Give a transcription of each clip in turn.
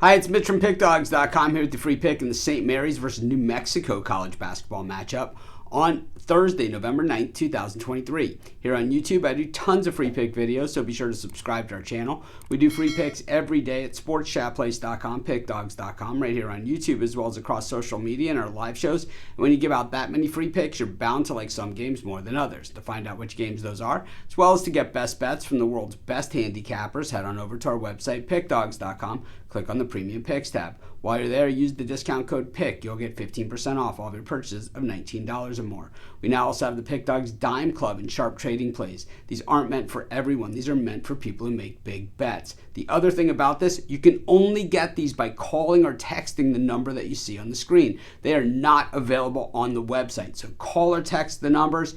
Hi, it's Mitch from Pickdawgz.com here with the free pick in the St. Mary's versus New Mexico college basketball matchup on Thursday, November 9th, 2023. Here on YouTube, I do tons of free pick videos, so be sure to subscribe to our channel. We do free picks every day at sportschatplace.com, pickdawgz.com, right here on YouTube, as well as across social media and our live shows. And when you give out that many free picks, you're bound to like some games more than others. To find out which games those are, as well as to get best bets from the world's best handicappers, head on over to our website, pickdawgz.com. Click on the Premium Picks tab. While you're there, use the discount code PICK. You'll get 15% off all of your purchases of $19 or more. We now also have the Pick Dawgz Dime Club and Sharp Trading Plays. These aren't meant for everyone. These are meant for people who make big bets. The other thing about this, you can only get these by calling or texting the number that you see on the screen. They are not available on the website. So call or text the numbers.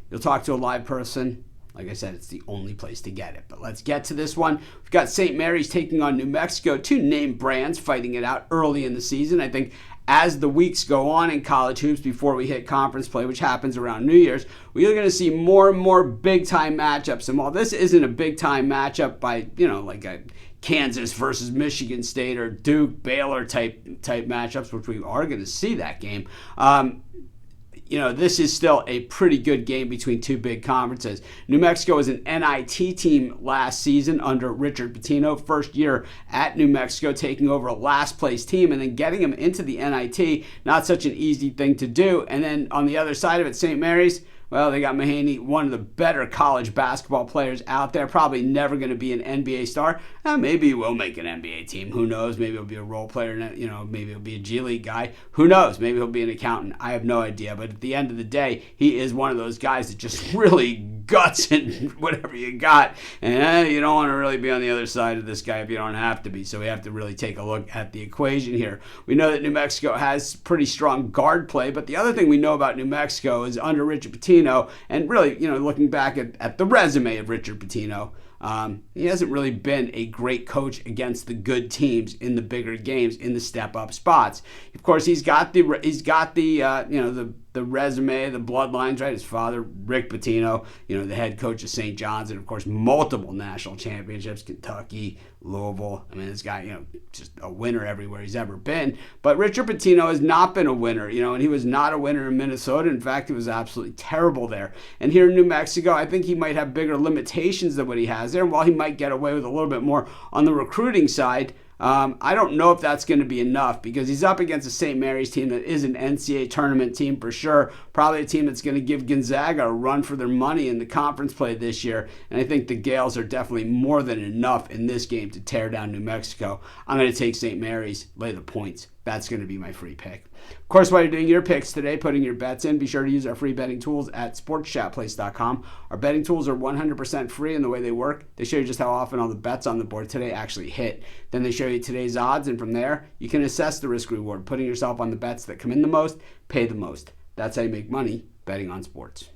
You'll talk to a live person. Like I said, it's the only place to get it. But let's get to this one. We've got St. Mary's taking on New Mexico, two named brands fighting it out early in the season. I think as the weeks go on in college hoops before we hit conference play, which happens around New Year's, we are going to see more and more big-time matchups. And while this isn't a big-time matchup by, like a Kansas versus Michigan State or Duke, Baylor type matchups, which we are going to see that game, this is still a pretty good game between two big conferences. New Mexico was an NIT team last season under Richard Pitino, first year at New Mexico, taking over a last place team and then getting them into the NIT. Not such an easy thing to do. And then on the other side of it, St. Mary's, well, they got Mahaney, one of the better college basketball players out there, probably never going to be an NBA star. Maybe he will make an NBA team. Who knows? Maybe he'll be a role player. Maybe he'll be a G League guy. Who knows? Maybe he'll be an accountant. I have no idea. But at the end of the day, he is one of those guys that just really guts and whatever you got. And you don't want to really be on the other side of this guy if you don't have to be. So we have to really take a look at the equation here. We know that New Mexico has pretty strong guard play, but the other thing we know about New Mexico is under Richard Pitino, and really, looking back at the resume of Richard Pitino, he hasn't really been a great coach against the good teams in the bigger games, in the step-up spots. Of course, he's got the resume, the bloodlines, right? His father, Rick Pitino, the head coach of St. John's, and of course, multiple national championships, Kentucky, Louisville. I mean, this guy, just a winner everywhere he's ever been. But Richard Pitino has not been a winner, and he was not a winner in Minnesota. In fact, he was absolutely terrible there. And here in New Mexico, I think he might have bigger limitations than what he has there. And while he might get away with a little bit more on the recruiting side, I don't know if that's going to be enough, because he's up against a St. Mary's team that is an NCAA tournament team for sure. Probably a team that's going to give Gonzaga a run for their money in the conference play this year. And I think the Gaels are definitely more than enough in this game to tear down New Mexico. I'm going to take St. Mary's, lay the points. That's going to be my free pick. Of course, while you're doing your picks today, putting your bets in, be sure to use our free betting tools at sportschatplace.com. Our betting tools are 100% free in the way they work. They show you just how often all the bets on the board today actually hit. Then they show you today's odds, and from there, you can assess the risk-reward, putting yourself on the bets that come in the most, pay the most. That's how you make money betting on sports.